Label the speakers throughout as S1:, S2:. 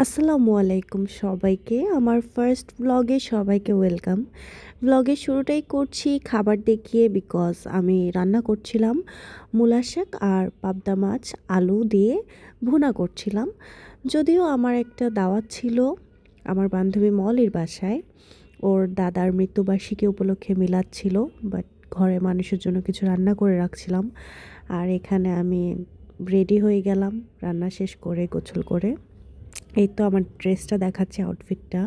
S1: আসসালামু আলাইকুম সবাইকে। আমার ফার্স্ট ব্লগে সবাইকে ওয়েলকাম। ব্লগের শুরুটাই করছি খাবার দেখিয়ে, বিকজ আমি রান্না করছিলাম মূলা শাক আর পাবদা মাছ আলু দিয়ে ভুনা করছিলাম। যদিও আমার একটা দাওয়াত ছিল আমার বান্ধবী মলির বাসায়, ওর দাদার মৃত্যুবার্ষিকী উপলক্ষে মিলাদ ছিল, বাট ঘরের মানুষের জন্য কিছু রান্না করে রাখছিলাম। আর এখানে আমি রেডি হয়ে গেলাম রান্না শেষ করে গোসল করে। এই তো আমার ড্রেসটা দেখাচ্ছে, আউটফিটটা।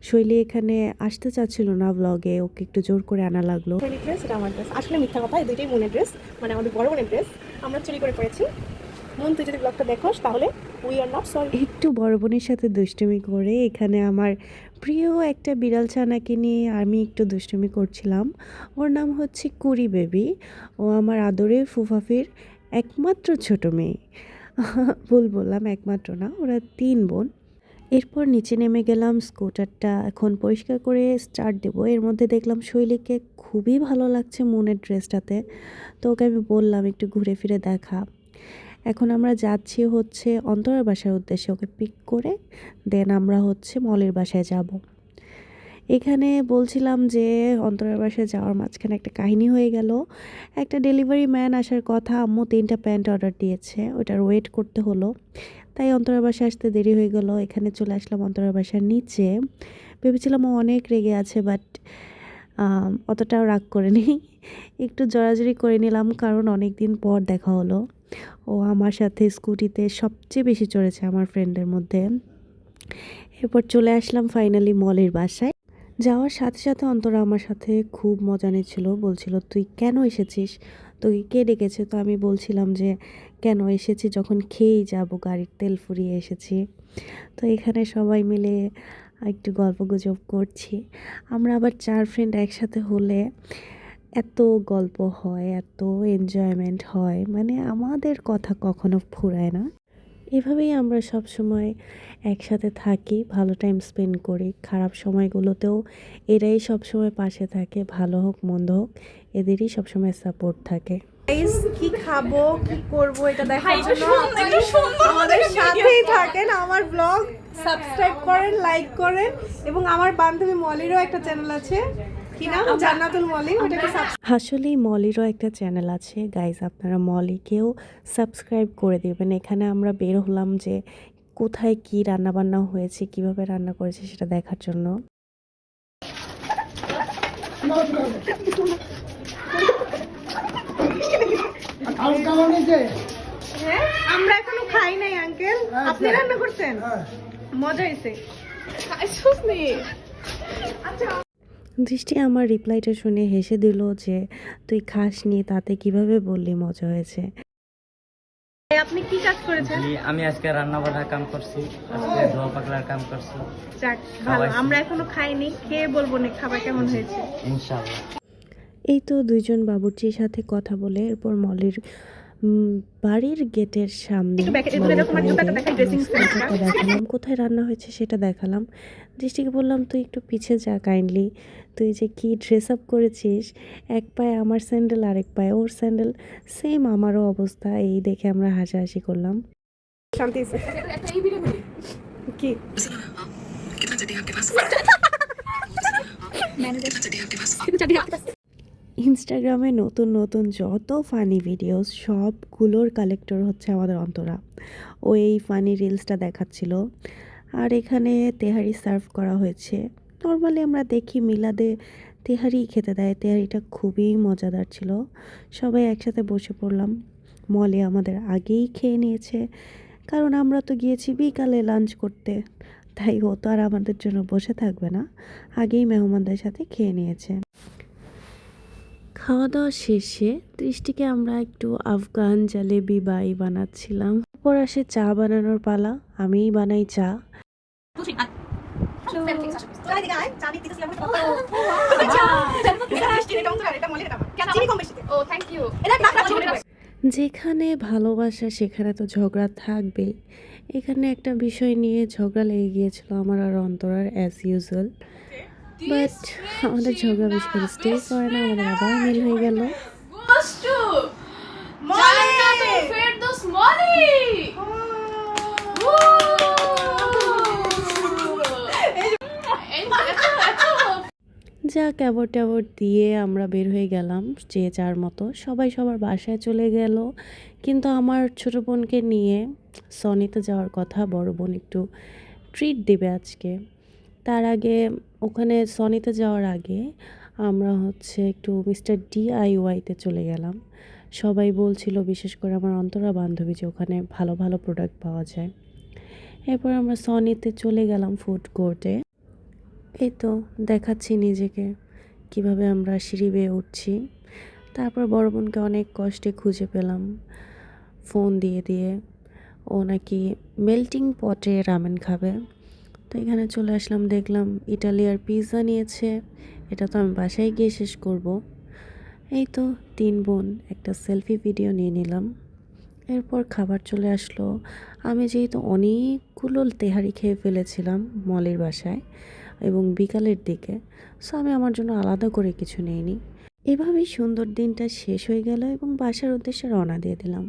S1: শৈলী এখানে আসতে চাচ্ছিল না ব্লগে, ওকে একটু জোর করে আনা লাগলো।
S2: শৈলী ড্রেস, এটা আমার ড্রেস। আসলে মিথ্যা কথা, এই দুইটাই বোনের ড্রেস, মানে আমাদের বড় বোনের ড্রেস। আমরা চুরি করে পড়েছি। মন, তুই যদি ব্লগটা দেখোস তাহলে উই আর নট সরি।
S1: একটু বড় বোনের সাথে দুষ্টুমি করে এখানে আমার প্রিয় একটা বিড়াল ছানাকে নিয়ে আমি একটু দুষ্টুমি করছিলাম। ওর নাম হচ্ছে কুড়ি বেবি। ও আমার আদরের ফুফাফির একমাত্র ছোট মেয়ে। ভুল বললাম, একমাত্র না, ওরা 3 বোন। এরপর নিচে নেমে গেলাম, স্কুটারটা এখন পরিষ্কার করে স্টার্ট দেবো। এর মধ্যে দেখলাম শৈলীকে খুবই ভালো লাগছে মনের ড্রেসটাতে, তো ওকে আমি বললাম একটু ঘুরে ফিরে দেখা। এখন আমরা যাচ্ছি হচ্ছে অন্তরার বাসার উদ্দেশ্যে, ওকে পিক করে দেন আমরা হচ্ছে মলের বাসায় যাব। এখানে বলছিলাম যে অন্তরার বাসায় যাওয়ার মাঝখানে একটা কাহিনী হয়ে গেল। একটা ডেলিভারি ম্যান আসার কথা, আম্মু 3টা প্যান্ট অর্ডার দিয়েছে, ওটার ওয়েট করতে হলো, তাই অন্তরার বাসায় আসতে দেরি হয়ে গেল। এখানে চলে আসলাম অন্তরার বাসার নিচে। ভেবেছিলাম ও অনেক রেগে আছে, বাট অতটাও রাগ করে নেই, একটু জড়াজড়ি করে নিলাম, কারণ অনেক দিন পর দেখা হলো। ও আমার সাথে স্কুটিতে সবচেয়ে বেশি চড়েছে আমার ফ্রেন্ডের মধ্যে। এরপর চলে আসলাম ফাইনালি মলের বাসায়। যাওয়ার সাথে সাথে অন্তরা আমার সাথে খুব মজা নিচ্ছিল, বলছিল তুই কেন এসেছিস, তুই কে ডেকেছে? তো আমি বলছিলাম যে কেন এসেছি, যখন খেয়েই যাব, গাড়ির তেল ফুরিয়ে এসেছি। তো এখানে সবাই মিলে একটু গল্পগুজব করছি। আমরা আবার 4 ফ্রেন্ড একসাথে হলে এত গল্প হয়, এত এনজয়মেন্ট হয়, মানে আমাদের কথা কখনো ফুরায় না। এভাবেই আমরা সব সময় একসাথে থাকি, ভালো টাইম স্পেন্ড করি। খারাপ সময়গুলোতেও এরাই সব সময় পাশে থাকে, ভালো হোক মন্দ হোক, এদেরই সবসময় সাপোর্ট থাকে।
S2: গাইস, কি খাবো কি করব এটা দেখার জন্য আমাদের সাথেই থাকেন। আমার ব্লগ সাবস্ক্রাইব করেন, লাইক করেন, এবং আমার বান্ধবী মলিরও একটা চ্যানেল আছে, কি নাম, জান্নাতুল মলি, ওটাকে
S1: আসলেই মলিরও একটা চ্যানেল আছে গাইজ, আপনারা মলিকেও সাবস্ক্রাইব করে দেবেন। এখানে আমরা বের হলাম যে কোথায় কি রান্নাবান্না হয়েছে, কিভাবে রান্না করেছে সেটা দেখার জন্য।
S2: হ্যাঁ, আমরা এখনো খাই নাই আঙ্কেল, আপনি রান্না করছেন, মজা হয়েছে।
S1: দৃষ্টি আমার রিপ্লাইটা শুনে হেসে দিল যে তুই খাসনি, তাতে কিভাবে বললি মজা হয়েছে।
S2: আপনি কি কাজ করেছেন?
S3: আমি আজকে রান্না বান্নার কাম করছি, আজকে ধোয়া পাকলার কাম করছি।
S2: যাক ভালো, আমরা এখনো খাইনি, খেয়ে বলবো না খাবার কেমন হয়েছে।
S3: ইনশাআল্লাহ।
S1: এই তো 2 জন বাবুর্চির সাথে কথা বলে এরপর মলের বাড়ির গেটের সামনে দেখালাম কোথায় রান্না হয়েছে, সেটা দেখালাম। দৃষ্টিকে বললাম তুই একটু পিছিয়ে যা কাইন্ডলি, তুই যে কি ড্রেস আপ করেছিস, এক পায়ে আমার স্যান্ডেল আরেক পায়ে ওর স্যান্ডেল, সেম আমারও অবস্থা। এই দেখে আমরা হাসাহাসি করলাম।
S2: শান্তি কি
S1: ইনস্টাগ্রামে নতুন নতুন যত ফানি ভিডিওস সবগুলোর কালেক্টর হচ্ছে আমাদের অন্তরা। ও এই ফানি রিলসটা দেখাচ্ছিল। আর এখানে তেহারি সার্ভ করা হয়েছে। নর্মালি আমরা দেখি মিলাদে তেহারি খেতে দেয়, তেহারিটা খুবই মজাদার ছিল। সবাই একসাথে বসে পড়লাম। মলে আমাদের আগেই খেয়ে নিয়েছে, কারণ আমরা তো গিয়েছি বিকালে লাঞ্চ করতে, তাই ও তো আর আমাদের জন্য বসে থাকবে না, আগেই মেহমানদের সাথে খেয়ে নিয়েছে। খাওয়া দাওয়া শেষে দৃষ্টিকে আমরা একটু আফগান জালেবি বাই বানাচ্ছিলাম। তারপর আসে চা বানানোর পালা, আমিই বানাই চা। যেখানে ভালোবাসা সেখানে তো ঝগড়া থাকবেই। এখানে একটা বিষয় নিয়ে ঝগড়া লেগে গিয়েছিল আমার আর অন্তরার, অ্যাজ ইউজুয়াল, বাট আমাদের ঝগড়া বেশি করে স্টে করে না, আমাদের আবার মিল হয়ে গেল। যা ক্যাবর ট্যাবর দিয়ে আমরা বের হয়ে গেলাম যে যার মতো, সবাই সবার বাসায় চলে গেল। কিন্তু আমার ছোটো বোনকে নিয়ে সনিতে যাওয়ার কথা, বড় বোন একটু ট্রিট দেবে আজকে। তার আগে ওখানে সনিতে যাওয়ার আগে আমরা হচ্ছে একটু মিস্টার DIYতে চলে গেলাম। সবাই বলছিল, বিশেষ করে আমার অন্তরা বান্ধবী, যে ওখানে ভালো ভালো প্রোডাক্ট পাওয়া যায়। এরপর আমরা সনিতে চলে গেলাম ফুড কোর্টে। এই তো দেখাচ্ছি নিজেকে কিভাবে আমরা সিঁড়ি বেয়ে উঠছি। তারপর বড় বোনকে অনেক কষ্টে খুঁজে পেলাম ফোন দিয়ে দিয়ে। ও নাকি মেল্টিং পটে রামেন খাবে। তো এখানে চলে আসলাম, দেখলাম ইটালিয়ার পিৎজা নিয়েছে। এটা তো আমি বাসায় গিয়ে শেষ করব। এই তো 3 বোন একটা সেলফি ভিডিও নিয়ে নিলাম। এরপর খাবার চলে আসলো। আমি যেহেতু অনেকগুলো তেহারি খেয়ে ফেলেছিলাম মলের বাসায় এবং বিকালের দিকে, সো আমি আমার জন্য আলাদা করে কিছু নিইনি। এভাবেই সুন্দর দিনটা শেষ হয়ে গেল এবং বাসার উদ্দেশ্যে রওনা দিয়ে দিলাম।